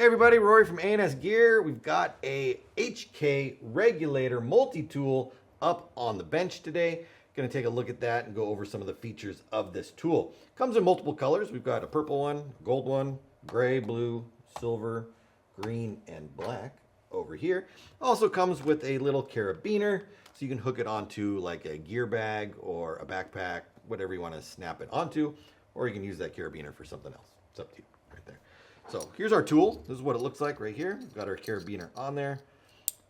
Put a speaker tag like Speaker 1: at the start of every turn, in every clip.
Speaker 1: Hey everybody, Rory from ANSgear. We've got a HK Regulator Multi-Tool up on the bench today. Going to take a look at that and go over some of the features of this tool. Comes in multiple colors. We've got a purple one, gold one, gray, blue, silver, green, and black over here. Also comes with a little carabiner, so you can hook it onto like a gear bag or a backpack, whatever you want to snap it onto, or you can use that carabiner for something else. It's up to you right there. So here's our tool. This is what it looks like right here. We've got our carabiner on there.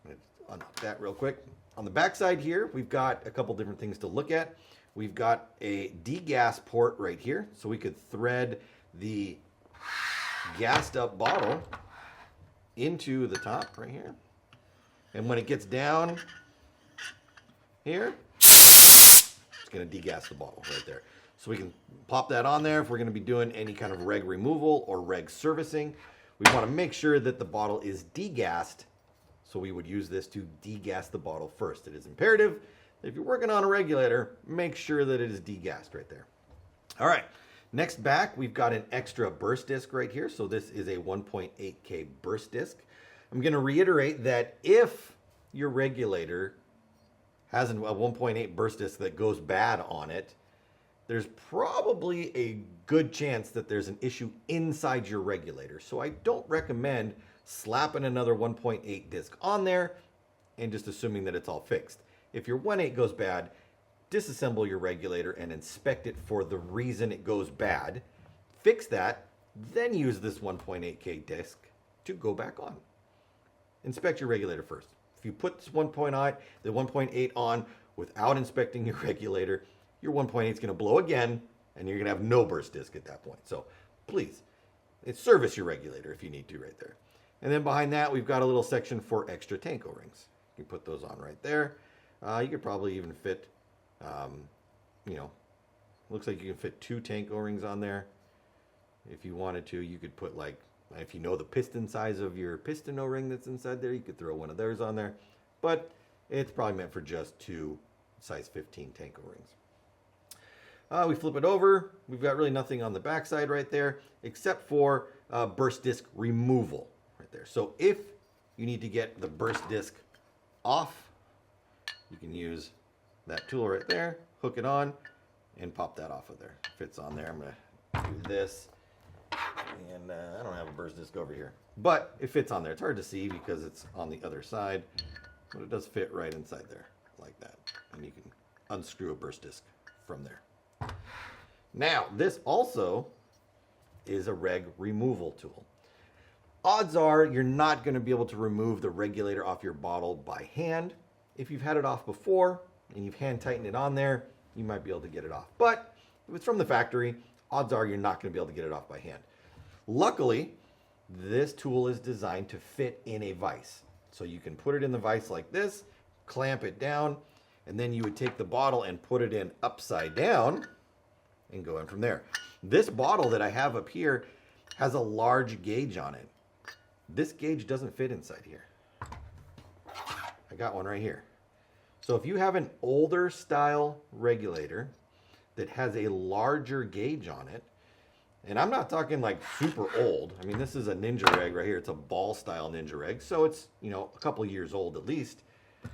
Speaker 1: I'm going to unhook that real quick. On the back side here, we've got a couple different things to look at. We've got a degas port right here, so we could thread the gassed up bottle into the top right here. And when it gets down here, it's going to degas the bottle right there. So we can pop that on there if we're going to be doing any kind of reg removal or reg servicing. We want to make sure that the bottle is degassed, so we would use this to degas the bottle first. It is imperative that if you're working on a regulator, make sure that it is degassed right there. All right, next back, we've got an extra burst disc right here. So this is a 1.8K burst disc. I'm going to reiterate that if your regulator has a 1.8 burst disc that goes bad on it, there's probably a good chance that there's an issue inside your regulator. So I don't recommend slapping another 1.8 disc on there and just assuming that it's all fixed. If your 1.8 goes bad, disassemble your regulator and inspect it for the reason it goes bad. Fix that, then use this 1.8K disc to go back on. Inspect your regulator first. If you put the 1.8 on without inspecting your regulator, your 1.8 is going to blow again, and you're going to have no burst disc at that point. So please, service your regulator if you need to right there. And then behind that, we've got a little section for extra tank O-rings. You can put those on right there. You could probably even fit, looks like you can fit 2 tank O-rings on there. If you wanted to, you could put like, if you know the piston size of your piston O-ring that's inside there, you could throw one of those on there. But it's probably meant for just 2 size 15 tank O-rings. We flip it over. We've got really nothing on the backside right there except for burst disc removal right there. So if you need to get the burst disc off, you can use that tool right there, hook it on, and pop that off of there. Fits on there. I'm going to do this. And I don't have a burst disc over here, but it fits on there. It's hard to see because it's on the other side, but it does fit right inside there like that. And you can unscrew a burst disc from there. Now, this also is a reg removal tool. Odds are you're not going to be able to remove the regulator off your bottle by hand. If you've had it off before and you've hand tightened it on there, you might be able to get it off. But if it's from the factory, odds are you're not going to be able to get it off by hand. Luckily, this tool is designed to fit in a vise. So you can put it in the vise like this, clamp it down, and then you would take the bottle and put it in upside down and go in from there. This bottle that I have up here has a large gauge on it. This gauge doesn't fit inside here. I got one right here. So if you have an older style regulator that has a larger gauge on it, and I'm not talking like super old. I mean, this is a Ninja Reg right here. It's a ball style Ninja Reg. So it's, a couple years old at least,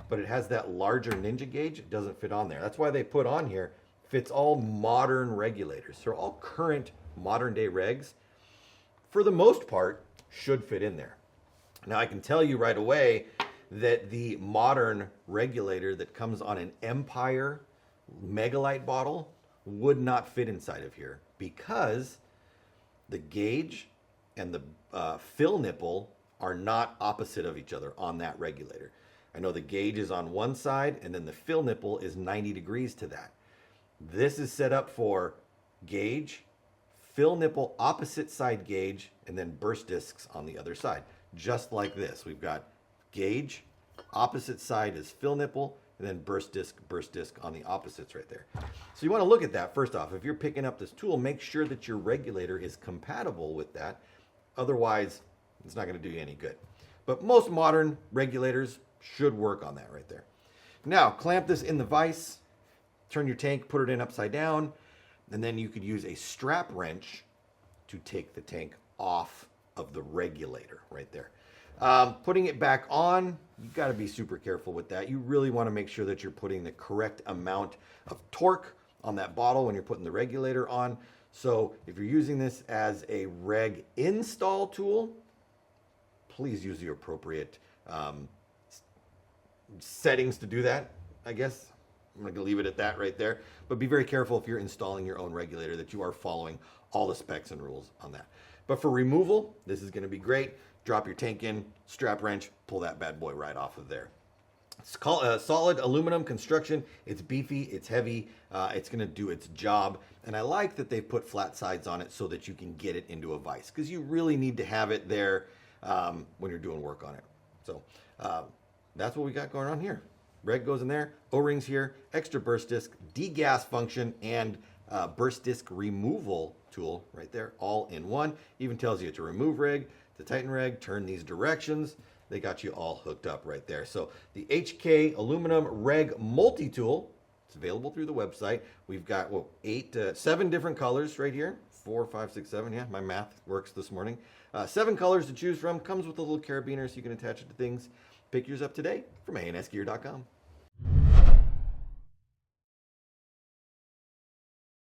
Speaker 1: but it has that larger Ninja gauge. It doesn't fit on there. That's why they put on here, fits all modern regulators. So all current modern day regs, for the most part, should fit in there. Now I can tell you right away that the modern regulator that comes on an Empire Megalite bottle would not fit inside of here because the gauge and the fill nipple are not opposite of each other on that regulator. I know the gauge is on one side and then the fill nipple is 90 degrees to that. This is set up for gauge, fill nipple, opposite side gauge, and then burst discs on the other side. Just like this. We've got gauge, opposite side is fill nipple, and then burst disc on the opposites right there. So you want to look at that first off. If you're picking up this tool, make sure that your regulator is compatible with that. Otherwise, it's not going to do you any good. But most modern regulators should work on that right there. Now, clamp this in the vise, turn your tank, put it in upside down, and then you could use a strap wrench to take the tank off of the regulator right there. Putting it back on, you got to be super careful with that. You really want to make sure that you're putting the correct amount of torque on that bottle when you're putting the regulator on. So if you're using this as a reg install tool, please use the appropriate settings to do that, I guess. I'm going to leave it at that right there. But be very careful if you're installing your own regulator that you are following all the specs and rules on that. But for removal, this is going to be great. Drop your tank in, strap wrench, pull that bad boy right off of there. It's called a solid aluminum construction. It's beefy, it's heavy, it's going to do its job. And I like that they put flat sides on it so that you can get it into a vise, because you really need to have it there when you're doing work on it. So that's what we got going on here. Reg goes in there, O-rings here, extra burst disc, degas function, and burst disc removal tool right there, all in one. Even tells you to remove reg, to tighten reg, turn these directions. They got you all hooked up right there. So the HK Aluminum Reg Multi-Tool, it's available through the website. We've got 7 different colors right here. 4, 5, 6, 7. Yeah, my math works this morning. 7 colors to choose from. Comes with a little carabiner so you can attach it to things. Pick yours up today from ANSgear.com.